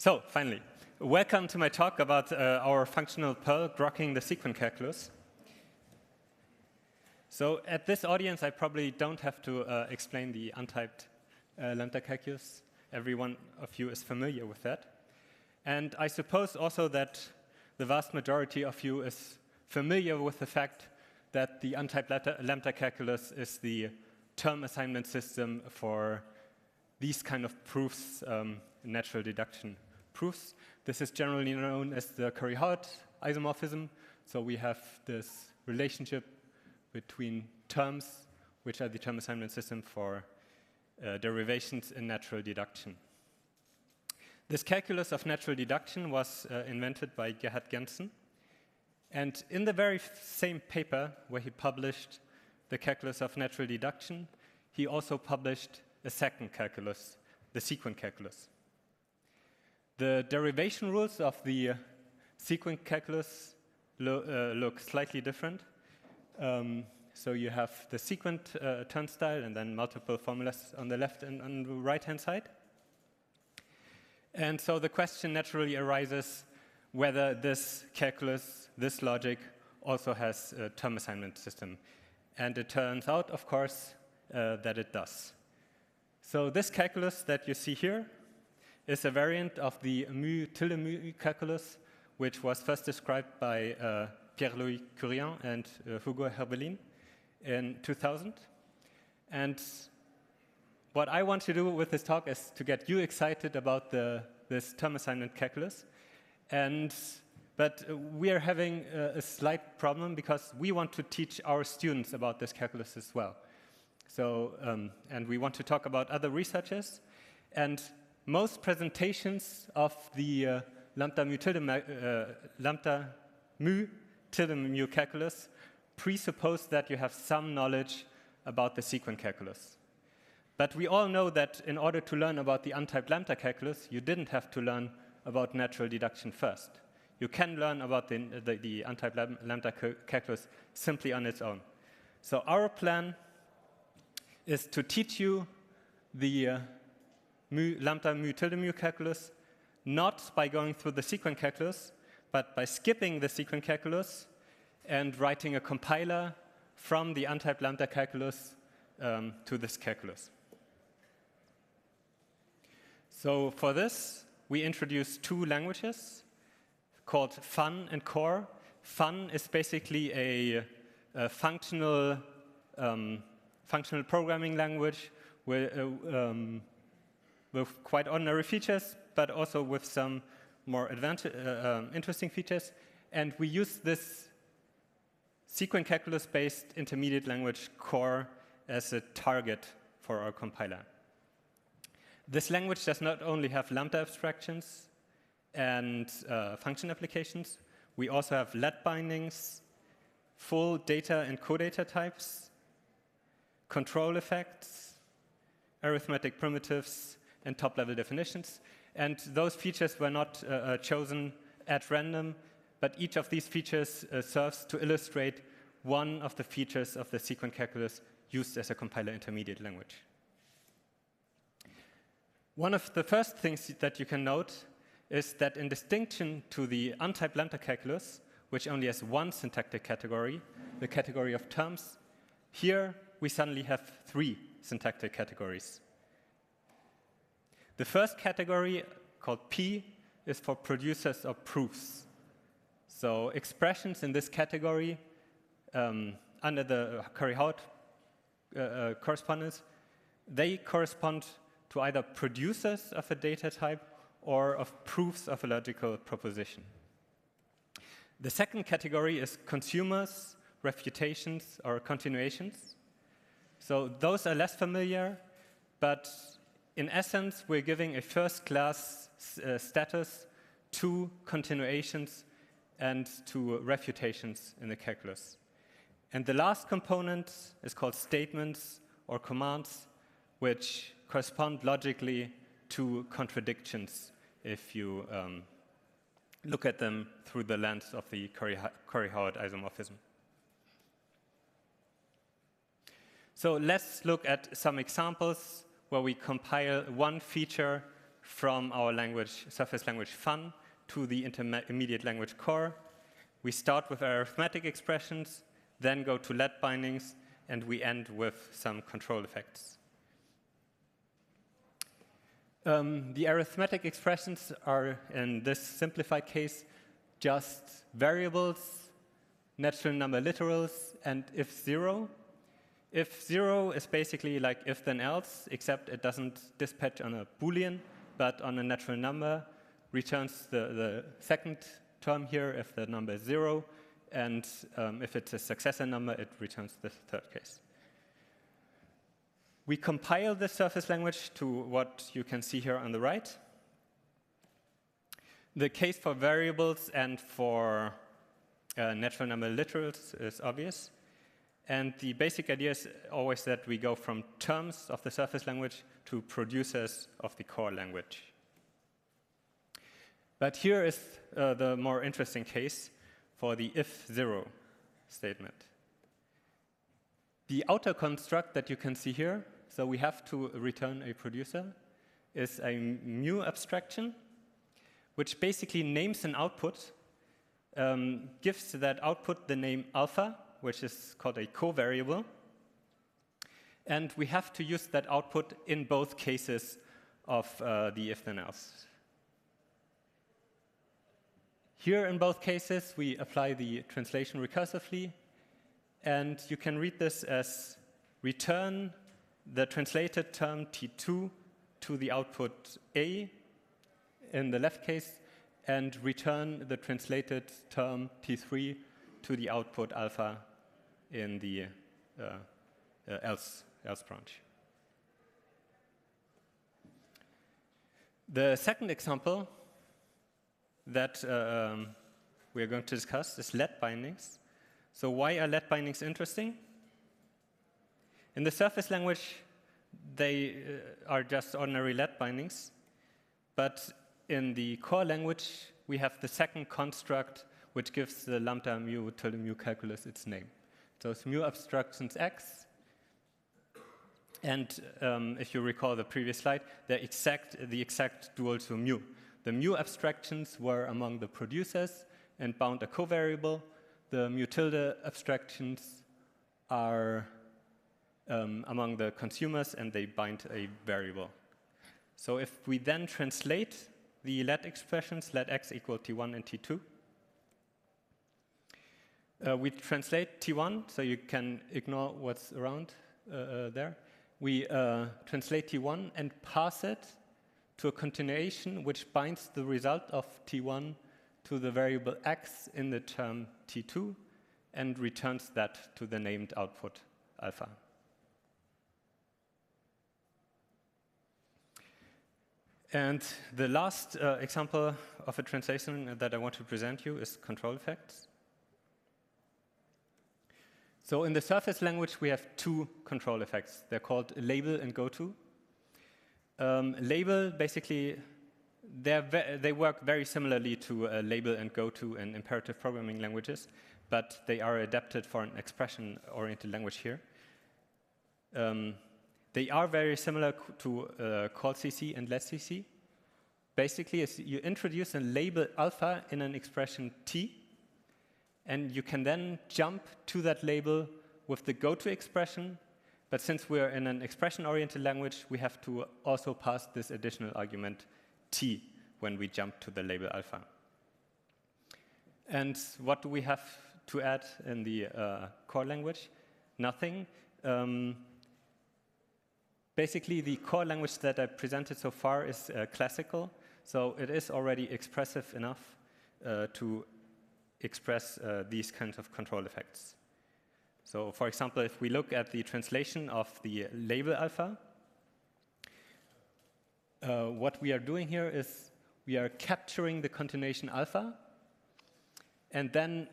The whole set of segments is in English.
So, finally, welcome to my talk about our functional Perl, Grokking the Sequent calculus. So, at this audience, I probably don't have to explain the untyped lambda calculus. Every one of you is familiar with that. And I suppose also that the vast majority of you is familiar with the fact that the untyped lambda calculus is the term assignment system for these kind of proofs, natural deduction proofs. This is generally known as the Curry-Howard isomorphism. So we have this relationship between terms, which are the term assignment system for derivations in natural deduction. This calculus of natural deduction was invented by Gerhard Gentzen. And in the very same paper where he published the calculus of natural deduction, he also published a second calculus, the sequent calculus. The derivation rules of the sequent calculus look slightly different. So you have the sequent turnstile and then multiple formulas on the left and on the right-hand side. And so the question naturally arises whether this calculus, this logic, also has a term assignment system. And it turns out, of course, that it does. So this calculus that you see here is a variant of the 𝜆𝜇-calculus, which was first described by Pierre-Louis Curien and Hugo Herbelin in 2000. And what I want to do with this talk is to get you excited about this term assignment calculus. But we are having a slight problem because we want to teach our students about this calculus as well. So, and we want to talk about other researchers. And most presentations of the 𝜆𝜇-calculus presuppose that you have some knowledge about the sequent calculus. But we all know that in order to learn about the untyped lambda calculus, you didn't have to learn about natural deduction first. You can learn about the untyped lambda calculus simply on its own. So our plan is to teach you the 𝜆𝜇-calculus not by going through the sequent calculus, but by skipping the sequent calculus and writing a compiler from the untyped lambda calculus to this calculus. So for this, we introduce two languages called Fun and Core. Fun is basically a functional programming language with quite ordinary features, but also with some more interesting features. And we use this sequent calculus-based intermediate language Core as a target for our compiler. This language does not only have lambda abstractions and function applications, we also have let bindings, full data and co-data types, control effects, arithmetic primitives, and top-level definitions. And those features were not chosen at random, but each of these features serves to illustrate one of the features of the sequent calculus used as a compiler intermediate language. One of the first things that you can note is that in distinction to the untyped lambda calculus, which only has one syntactic category, the category of terms, here we suddenly have three syntactic categories. The first category, called P, is for producers of proofs. So expressions in this category under the Curry-Howard correspondence, they correspond to either producers of a data type or of proofs of a logical proposition. The second category is consumers, refutations, or continuations. So those are less familiar, but in essence, we're giving a first-class status to continuations and to refutations in the calculus. And the last component is called statements or commands, which correspond logically to contradictions if you look at them through the lens of the Curry-Howard isomorphism. So let's look at some examples where we compile one feature from our language, surface language fun, to the intermediate language core. We start with arithmetic expressions, then go to let bindings, and we end with some control effects. The arithmetic expressions are, in this simplified case, just variables, natural number literals, and if zero. If zero is basically like if then else, except it doesn't dispatch on a Boolean, but on a natural number, returns the second term here if the number is zero, and if it's a successor number, it returns the third case. We compile the surface language to what you can see here on the right. The case for variables and for natural number literals is obvious. And the basic idea is always that we go from terms of the surface language to producers of the core language. But here is the more interesting case for the if-zero statement. The outer construct that you can see here, so we have to return a producer, is a mu abstraction, which basically names an output, gives that output the name alpha, which is called a covariable, and we have to use that output in both cases of the if-then-else. Here in both cases, we apply the translation recursively, and you can read this as return the translated term T2 to the output A in the left case, and return the translated term T3 to the output alpha in the else branch. The second example that we are going to discuss is let bindings. So why are let bindings interesting? In the surface language, they are just ordinary let bindings, but in the core language, we have the second construct which gives the 𝜆𝜇-calculus its name. So it's mu abstractions x, and if you recall the previous slide, the exact dual to mu. The mu abstractions were among the producers and bound a covariable. The mu tilde abstractions are among the consumers, and they bind a variable. So if we then translate the let expressions, let x equal T1 and T2, we translate T1, so you can ignore what's around there. We translate T1 and pass it to a continuation which binds the result of T1 to the variable x in the term T2 and returns that to the named output alpha. And the last example of a translation that I want to present you is control effects. So in the surface language, we have two control effects. They're called label and goto. Label, basically, they work very similarly to label and goto in imperative programming languages, but they are adapted for an expression-oriented language here. They are very similar to call CC and let CC. Basically, you introduce a label alpha in an expression T, and you can then jump to that label with the goto expression. But since we're in an expression-oriented language, we have to also pass this additional argument T when we jump to the label alpha. And what do we have to add in the core language? Nothing. Basically, the core language that I presented so far is classical, so it is already expressive enough to express these kinds of control effects. So, for example, if we look at the translation of the label alpha, what we are doing here is we are capturing the continuation alpha, and then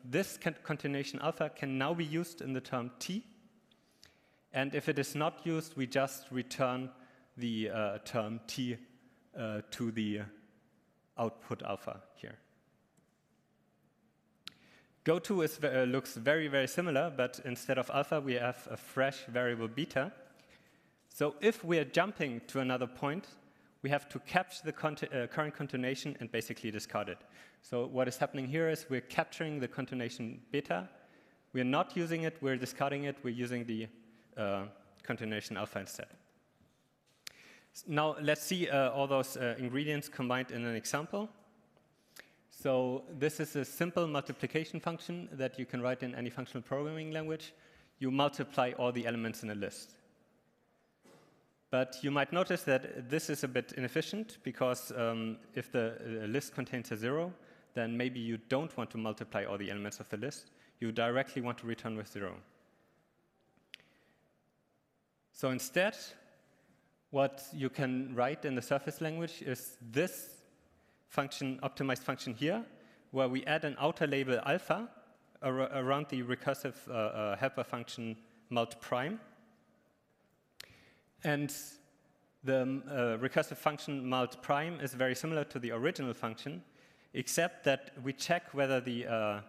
this continuation alpha can now be used in the term T. And if it is not used, we just return the term T to the output alpha here. Goto looks very, very similar, but instead of alpha, we have a fresh variable beta. So if we are jumping to another point, we have to capture the current continuation and basically discard it. So what is happening here is we're capturing the continuation beta. We're not using it, we're discarding it, we're using the continuation alpha instead. Now let's see all those ingredients combined in an example. So this is a simple multiplication function that you can write in any functional programming language. You multiply all the elements in a list. But you might notice that this is a bit inefficient because if the list contains a 0, then maybe you don't want to multiply all the elements of the list. You directly want to return with 0. So instead, what you can write in the surface language is this function, optimized function here, where we add an outer label alpha around the recursive helper function mult prime. And the recursive function mult prime is very similar to the original function, except that we check whether the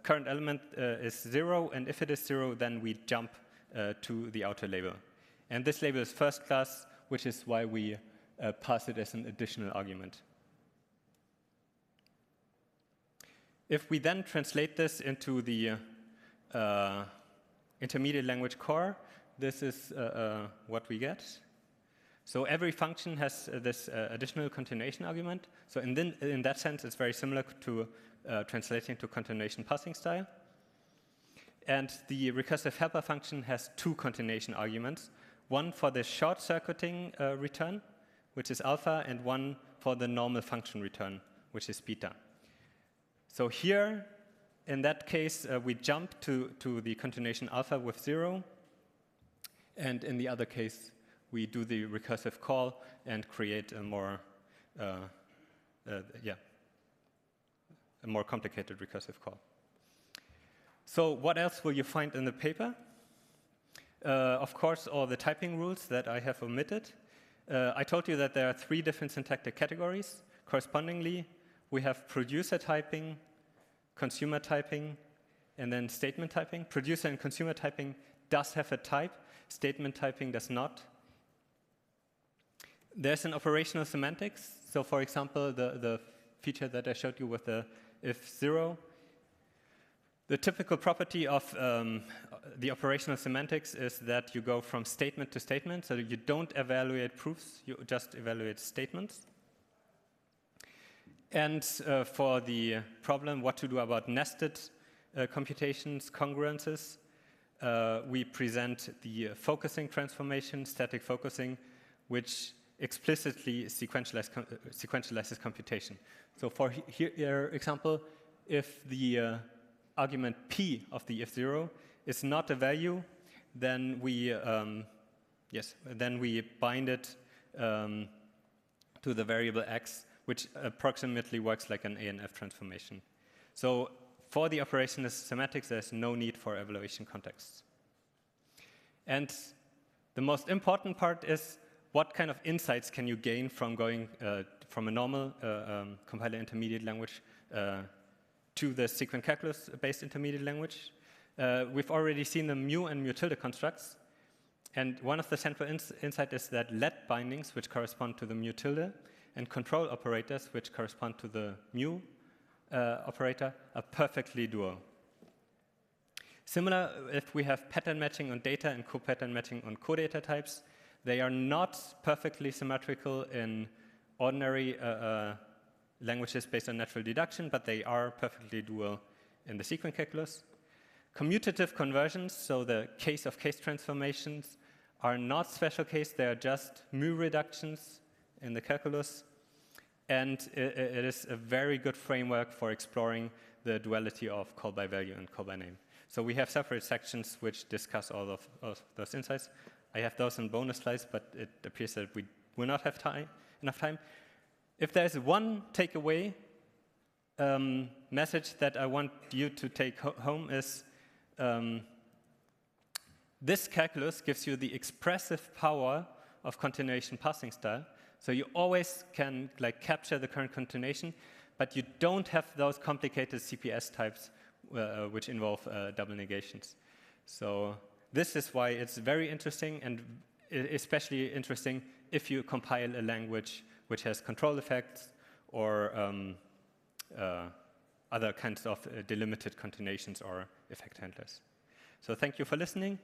current element is 0, and if it is 0, then we jump to the outer label. And this label is first class, which is why we pass it as an additional argument. If we then translate this into the intermediate language core, this is what we get. So every function has this additional continuation argument. So in that sense, it's very similar to translating to continuation passing style. And the recursive helper function has 2 continuation arguments, one for the short-circuiting return, which is alpha, and one for the normal function return, which is beta. So here, in that case, we jump to the continuation alpha with 0. And in the other case, we do the recursive call and create a more, a more complicated recursive call. So what else will you find in the paper? Of course, all the typing rules that I have omitted. I told you that there are 3 different syntactic categories. Correspondingly, we have producer typing, consumer typing, and then statement typing. Producer and consumer typing does have a type. Statement typing does not. There's an operational semantics. So for example, the feature that I showed you with the if 0. The typical property of the operational semantics is that you go from statement to statement. So you don't evaluate proofs, you just evaluate statements. And for the problem, what to do about nested computations, congruences, we present the focusing transformation, static focusing, which explicitly sequentializes computation. So for here example, if the argument p of the if0 is not a value, then we bind it to the variable x, which approximately works like an A and F transformation. So for the operational semantics, there's no need for evaluation contexts. And the most important part is what kind of insights can you gain from going from a normal compiler intermediate language to the sequent calculus-based intermediate language. We've already seen the mu and mu tilde constructs. And one of the central insight is that let bindings, which correspond to the mu tilde, and control operators, which correspond to the mu operator, are perfectly dual. Similar, if we have pattern matching on data and co-pattern matching on co-data types, they are not perfectly symmetrical in ordinary languages based on natural deduction, but they are perfectly dual in the sequent calculus. Commutative conversions, so the case-of-case transformations, are not special case. They are just mu reductions in the calculus. And it is a very good framework for exploring the duality of call by value and call by name. So we have separate sections which discuss all of those insights. I have those in bonus slides, but it appears that we will not have enough time. If there's one takeaway message that I want you to take home is this calculus gives you the expressive power of continuation passing style. So you always can capture the current continuation, but you don't have those complicated CPS types which involve double negations. So this is why it's very interesting, and especially interesting if you compile a language which has control effects or other kinds of delimited continuations or effect handlers. So thank you for listening.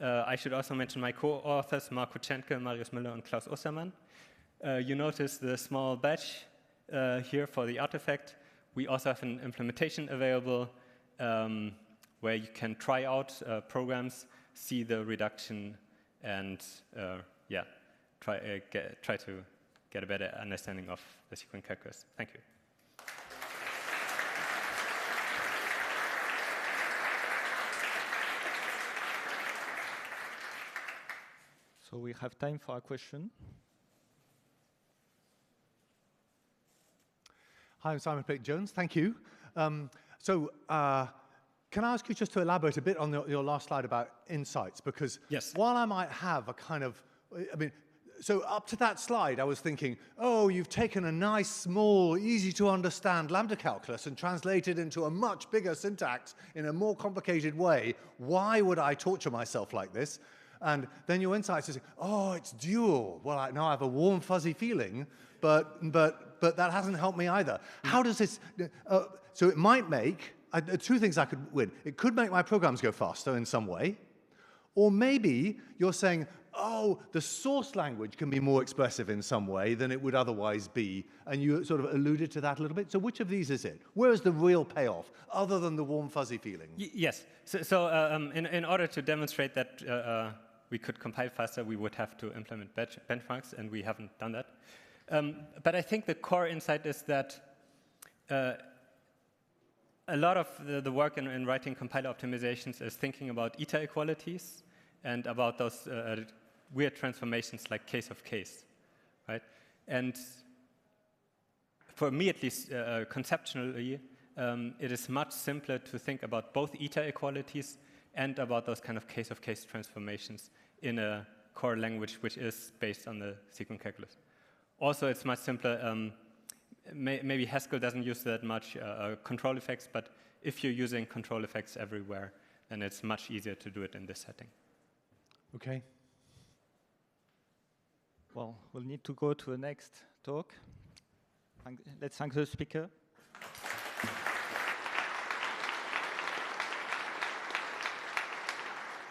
I should also mention my co-authors, Markus Tzschentke, Marius Müller, and Klaus Ostermann. You notice the small badge here for the artifact. We also have an implementation available where you can try out programs, see the reduction, and yeah, try to get a better understanding of the sequent calculus. Thank you. So we have time for a question. Hi, I'm Simon Pitt-Jones. Thank you. Can I ask you just to elaborate a bit on your last slide about insights? Because yes, while I might have a kind of, so up to that slide, I was thinking, oh, you've taken a nice, small, easy to understand lambda calculus and translated into a much bigger syntax in a more complicated way. Why would I torture myself like this? And then your insights is, oh, it's dual. Well, now I have a warm, fuzzy feeling, but that hasn't helped me either. How does this, so it might make, two things I could win. It could make my programs go faster in some way, or maybe you're saying, oh, the source language can be more expressive in some way than it would otherwise be, and you sort of alluded to that a little bit. So which of these is it? Where is the real payoff, other than the warm, fuzzy feeling? Yes. So in order to demonstrate that we could compile faster, we would have to implement benchmarks, and we haven't done that. But I think the core insight is that a lot of the work in writing compiler optimizations is thinking about eta equalities and about those weird transformations like case of case, right? And for me, at least, conceptually, it is much simpler to think about both eta equalities and about those kind of case transformations in a core language which is based on the sequent calculus. Also, it's much simpler. Maybe Haskell doesn't use that much control effects, but if you're using control effects everywhere, then it's much easier to do it in this setting. Okay. Well, we'll need to go to the next talk. Let's thank the speaker.